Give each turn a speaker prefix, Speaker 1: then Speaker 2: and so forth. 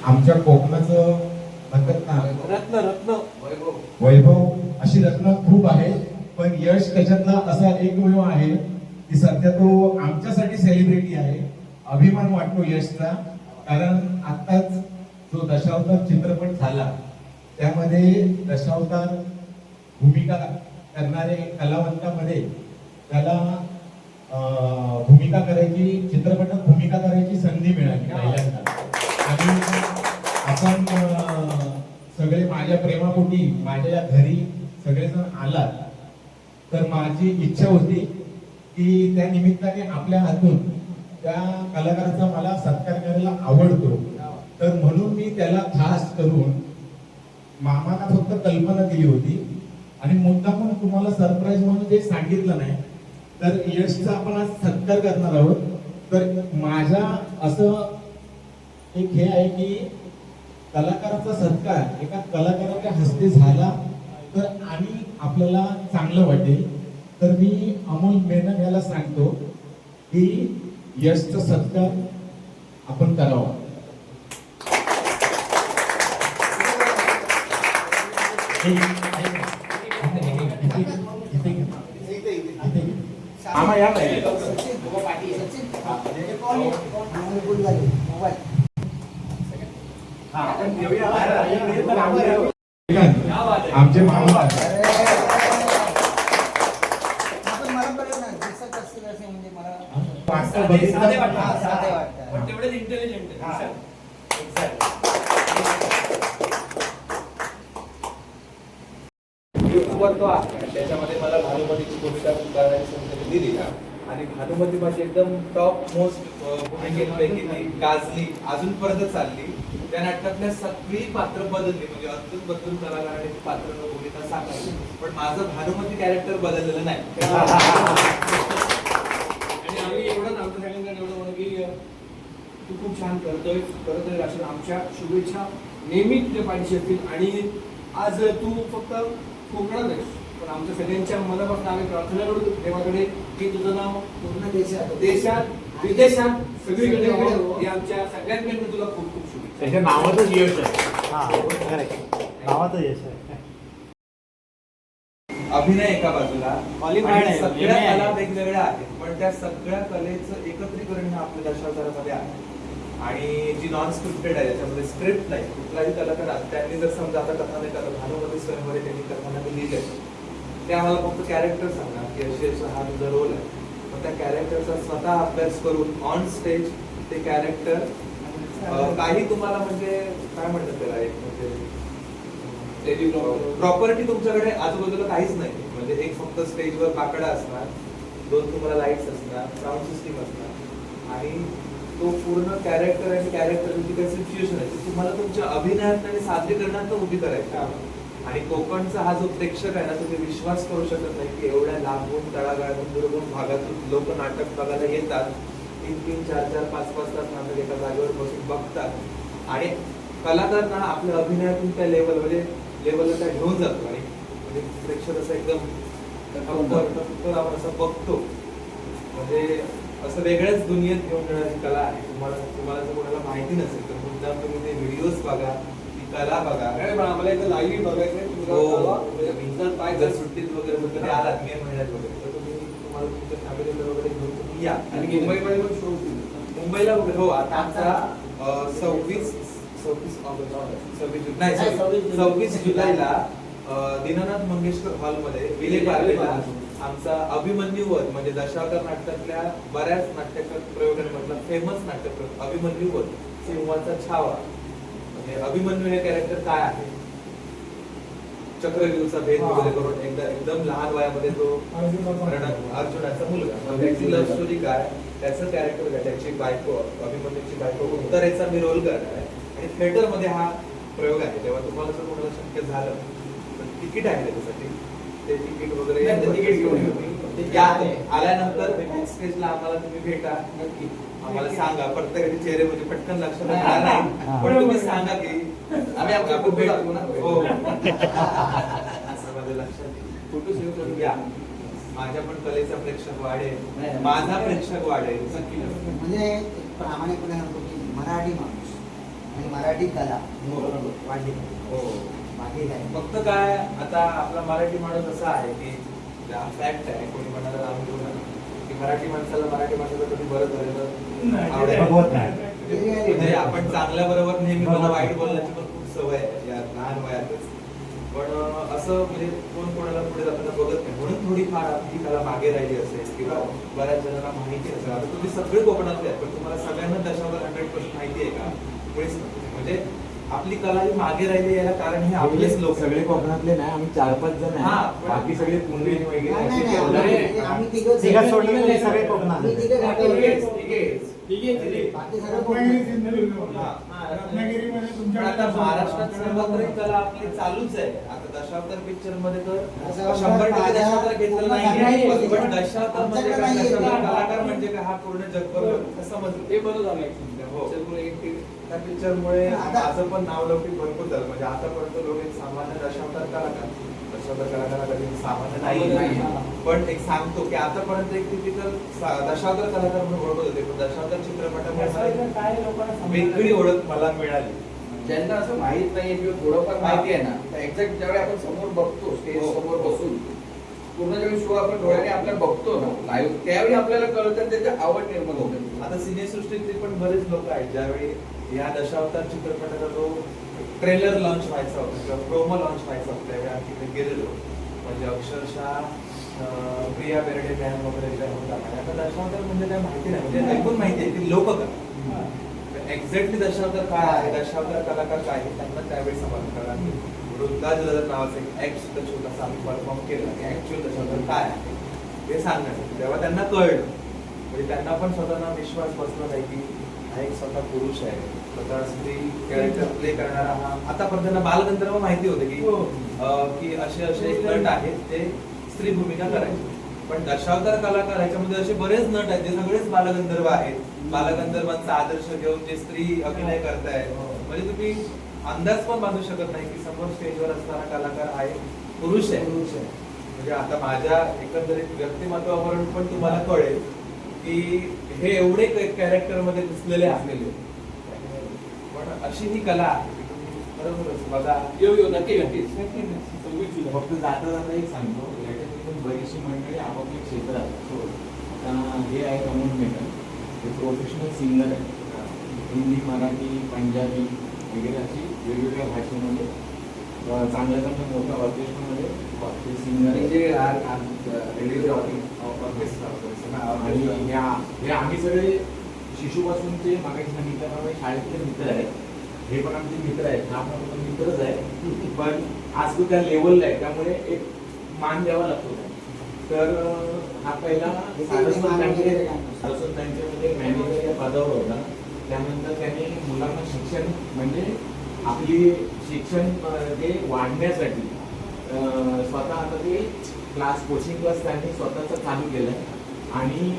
Speaker 1: आमच्या कोकणाचं म्हणतात ना
Speaker 2: रत्न रत्न
Speaker 1: वैभव, अशी रत्न खूप आहे. पण यश त्याच्यातला असा एकमेव आहे की सध्या तो आमच्यासाठी सेलिब्रिटी आहे. अभिमान वाटतो यशचा, कारण आत्ताच जो दशावतार चित्रपट झाला त्यामध्ये दशावतार भूमिका करणारे कलावंतामध्ये त्याला भूमिका करायची, चित्रपटात भूमिका करायची संधी मिळाली पहिल्यांदा. आणि आपण सगळे माझ्या प्रेमापोटी माझ्या या घरी सगळेजण आलात, तर माझी इच्छा होती की त्या निमित्ताने आपल्या हातून त्या कलाकाराचा मला सत्कार करायला आवडतो. तर म्हणून मी त्याला खास करून मामाला फक्त कल्पना दिली होती आणि मुद्दामून तुम्हाला सरप्राईज म्हणून जे सांगितलं नाही, तर यशचा आपण आज सत्कार करणार आहोत. तर माझ्या असं एक हे आहे की कलाकाराचा सत्कार एका कलाकाराच्या हस्ते झाला तर आणि आपल्याला चांगलं वाटेल. तर मी अमोल मेनन याला सांगतो की यशचा सत्कार आपण करावा. आम्हा या आमचे मामा
Speaker 2: त्याच्यामध्ये मला भानुमतीची भूमिका करण्याची संधी दिली आणि भानुमती माझी एकदम टॉप मोस्ट भूमिकेपैकी ती गाजली, अजूनपर्यंत चालली. त्या नाटकातल्या सगळी पात्र बदलली, म्हणजे अजून बदलून कलाकाराने ती पात्र भूमिका साकारली, पण माझं भानुमती कॅरेक्टर बदललेलं नाही. आणि आम्ही एवढं आमच्या सगळ्यांना एवढं म्हणू की तू खूप छान करतोय अशा आमच्या शुभेच्छा नेहमी तुझ्या पाठीशी असतील. आणि आज तू फक्त कोकणात आहेस, पण आमच्या सगळ्यांच्या मनापासून आम्ही प्रार्थना करू देवाकडे की तुझं नाव पूर्ण देशात विदेशात सगळीकडे हे आमच्या सगळ्यांकडून तुला खूप खूप शुभेच्छा.
Speaker 3: त्याच्या नावातच यश आहे. नावातच यश आहे.
Speaker 2: अभिनय एका बाजूला, सगळ्या कला वेगवेगळ्या आहेत, पण त्या सगळ्या कलेचं एकत्रीकरण हे आपल्या दशावतारामध्ये आहे. आणि जी नॉन स्क्रिप्टेड आहे, त्याच्यामध्ये स्क्रिप्ट नाही, कुठलाही कलाकार त्यांनी जर समजा आता कथानक भानुमती स्वयंवरे त्यांनी कथानक लिहिले, ते आम्हाला फक्त कॅरेक्टर सांगणार की अशी हा तुझा रोल आहे, पण त्या कॅरेक्टरचा स्वतः अभ्यास करून ऑन स्टेज ते कॅरेक्टर काही तुम्हाला म्हणजे काय म्हणतात त्याला, एक म्हणजे प्रॉपर्टी तुमच्याकडे आजूबाजूला काहीच नाही, म्हणजे एक फक्त स्टेजवर बाकडा असणार, 2 तुम्हाला लाईट्स असणार, साऊंड सिस्टीम असणार, आणि तो पूर्ण कॅरेक्टर आणि कॅरेक्टरची काही सिच्युएशन आहे ती तुम्हाला तुमच्या अभिनयात आणि सादरीकरणात उभी करायची. आणि कोकणचा हा जो प्रेक्षक आहे ना, तुम्ही विश्वास करू शकत नाही की एवढ्या लांबून तळागाळातून दुर्गम भागातून लोक नाटक बघायला येतात, 3-3, 4-4, 5-5 तास नाटक एका जागेवर बसून बघतात आणि कलाकारांना आपल्या अभिनयातून त्या लेवलला त्या घेऊन जातो. आणि म्हणजे प्रेक्षक असं एकदम आपण असं बघतो, म्हणजे असं वेगळ्याच दुनियेत घेऊन जाण्याची कला आहे. तुम्हाला जर कोणाला माहिती नसेल तर मुद्दाम तुम्ही ते व्हिडिओज बघा, ती कला बघा. आम्हाला एकदा लाईव्ह बघायचं पाय जर सुट्टीत वगैरे कधी आलात मे महिन्यात वगैरे, तर तुम्हाला तुमच्या फॅमिलीला वगैरे घेऊन तुम्ही या. आणि मुंबईमध्ये पण शो मुंबईला वगैरे हो. आता आमचा 26 जुलैला दीनानाथ मंगेशकर हॉलमध्ये विलेपार्लेला आमचा अभिमन्यूवर, म्हणजे दशावतार नाटकातल्या बऱ्याच नाट्यप्रयोगांमधला फेमस नाट्यप्रयोग अभिमन्यूवर सिंहाचा छावा, म्हणजे अभिमन्यू हे कॅरेक्टर काय आहे, चक्रव्यूहचा भेद वगैरे करून एकदम लहान वयामध्ये तो अर्जुनाचा मुलगा, त्याची लव्ह स्टोरी काय, त्याचं कॅरेक्टर काय, त्याची बायको अभिमन्यूची बायको उत्तरेचा मी रोल करणार आहे. आणि थिएटर मध्ये हा प्रयोग आहे. तेव्हा तुम्हाला जर कोणाला शक्य झालं तर तिकीट आहे त्याच्यासाठी, ते तिकीट वगैरे आल्यानंतर स्टेजला आम्हाला तुम्ही भेटा, नक्की आम्हाला सांगा. प्रत्येकाचे चेहरे म्हणजे पटकन लक्षात येणार नाही, पण तुम्ही सांगा की आम्ही आपण भेटू ना. हो असं माझ्या लक्षात फोटो सेव्ह करून घ्या. माझ्या पण कलेचा प्रेक्षक वाढेल, माझा प्रेक्षक वाढेल.
Speaker 4: म्हणजे प्रामाणिकपणे मराठी माणूस आणि मराठी कला
Speaker 3: वाढली.
Speaker 2: हो.
Speaker 4: बाकी काय
Speaker 2: फक्त काय आता आपला मराठी माणूस असा आहे की फॅक्ट आहे, कोणी म्हणाला राम घेऊन की मराठी माणसाला मराठी माणसाला कधी बरं झालेलं आवडेल.
Speaker 3: बघवत नाही.
Speaker 2: म्हणजे आपण चांगल्या बरोबर नेहमी मला वाईट बोलण्याची पण खूप सवय आहे या लहान वयातच. पण असं म्हणजे कोण कोणाला पुढे जाताना बघत नाही, म्हणून थोडीफार आपली कला मागे राहिली असेल किंवा बऱ्याच जणांना माहिती नसेल. आता तुम्ही सगळे कोकणातले आहेत, पण तुम्हाला सगळ्यांना दशावर 100% माहिती आहे का? मुळीच नाही. म्हणजे आपली कला ही मागे राहिली याला कारण हे आपलेच लोक
Speaker 5: सगळे कोकणातले नाही, आम्ही 4-5 जण
Speaker 2: हा,
Speaker 5: आहे.
Speaker 2: पण-
Speaker 5: बाकी सगळे पुणे वगैरे
Speaker 4: नाही,
Speaker 5: असे
Speaker 4: नाही,
Speaker 5: कोकणातले.
Speaker 4: आम्ही- आम्ही तिघं
Speaker 3: तिघं सोडलं तरी सगळे कोकणात.
Speaker 4: आम्ही तिघं घाटावर आहे.
Speaker 2: तिघेच.
Speaker 4: बाकी सगळं कोकणात.
Speaker 1: रत्नागिरीमध्ये
Speaker 2: पण
Speaker 1: तुमच्या
Speaker 2: आता महाराष्ट्रात सर्वत्र कला आपली चालूच आहे. आता दशावतार पिक्चर मध्ये तर
Speaker 4: दशावतार
Speaker 2: 100% दशावतार घेतलं
Speaker 4: पूर्ण
Speaker 2: नाही,
Speaker 4: सगळ्यांनी
Speaker 2: पण दशावतार म्हणजे
Speaker 4: आमच्याकडे
Speaker 2: काय,
Speaker 4: नाहीये.
Speaker 2: दशावतार कलाकार म्हणजे काय हा पूर्ण जगभर समजलं.
Speaker 6: ते बरं झालं
Speaker 2: हो. त्या पिक्चर मुळे
Speaker 4: आता-
Speaker 2: माझं पण नाव लौकिक भरपूर झालं. म्हणजे आतापर्यंत लोक एक सामान्य दशावतार कलाकार कधी सामान्य नाही. पण एक सांगतो की आतापर्यंत एक टिपिकल दशावतार कलाकार म्हणून ओळखत होते, पण दशावतार चित्रपटामुळे मला
Speaker 6: काय लोकांना
Speaker 2: एक वेगळी ओळख मला मिळाली.
Speaker 6: ज्यांना असं माहित नाहीये किंवा थोडंफार माहिती आहे ना, एक्झॅक्ट ज्यावेळी आपण समोर बघतो स्टेज
Speaker 2: हो.
Speaker 6: समोर बसून पूर्ण ज्यावेळी शो आपण डोळ्याने आपल्या बघतो ना लाईव्ह, त्यावेळी आपल्याला कळतं त्याची आवड निर्माण होते.
Speaker 2: आता सिनेसृष्टीतले पण बरेच लोक आहेत ज्यावेळी या दशावतार चित्रपटाचा जो ट्रेलर लॉन्च व्हायचा होता किंवा प्रोमो लॉन्च व्हायचा होता त्यावेळी आम्ही तिकडे गेलेलो. म्हणजे अक्षरशः प्रिया बेर्डे मॅम वगैरे ज्या होता, आणि आता दशावतार म्हणजे काय माहिती नाही, म्हणजे ऐकून माहिती आहे की लोक एक्झॅक्टली दशावतार काय आहे, दशावतार कलाकार काय आहे, त्यांना त्यावेळी समजलं. कारण वृद्धाज नावाचं एक ऍक्ट सुद्धा छोटासा आम्ही परफॉर्म केला की ऍक्च्युअल दशावतार काय आहे हे सांगण्यात. तेव्हा त्यांना कळलं, म्हणजे त्यांना पण स्वतःना विश्वास बसला नाही की हा एक स्वतः पुरुष आहे, स्वतः स्त्री कॅरेक्टर प्ले करणारा हा. आतापर्यंत त्यांना बालगंधर्व माहिती होते की असे असे एक नट आहेत ते स्त्री भूमिका करायचे. पण दशावतार कलाकार ह्याच्यामध्ये असे बरेच नट आहेत जे सगळेच बालगंधर्व आहेत. बालगंधर्वांचा आदर्श घेऊन जे स्त्री अभिनय करतायत, म्हणजे तुम्ही अंदाज पण बांधू शकत नाही की समोर स्टेजवर असणारा कलाकार आहे पुरुष आहे. म्हणजे आता माझ्या एकंदरीत व्यक्तिमत्वावरून पण तुम्हाला कळेल की हे एवढे कॅरेक्टर मध्ये दिसलेले असलेले, पण अशी ही कला आहे की तुम्ही बरोबरच बघा.
Speaker 6: येऊ नक्की नक्की.
Speaker 5: फक्त जाता जाता एक सांगतो, याच्यातून बरीचशी मंडळी आपापल्या क्षेत्रात आता हे आहे अमोल मेहता, हे प्रोफेशनल सिंगर आहे. हिंदी, मराठी, पंजाबी वगैरे अशी वेगवेगळ्या भाषेमध्ये चांगल्या चांगल्या मोठ्या ऑर्केस्ट्रामध्ये ते सिंगर आहे.
Speaker 6: रेडिओ जॉकी
Speaker 5: आणि हे आम्ही सगळे शिशूपासूनचे मागाशी सांगितल्याप्रमाणे शाळेतले मित्र आहेत. हे पण आमचे मित्र आहेत, आपण पण मित्रच आहे, पण आज तो त्या लेवलला आहे त्यामुळे एक मान द्यावा लागतो. तर हा पहिला सारस्वत त्यांच्यामध्ये मॅनेजर या पदावर होता. त्यानंतर त्याने मुलांना शिक्षण म्हणजे आपली शिक्षण ते वाढण्यासाठी स्वतः आता ते कोचिंग क्लास त्यांनी स्वतःच चालू केलं आणि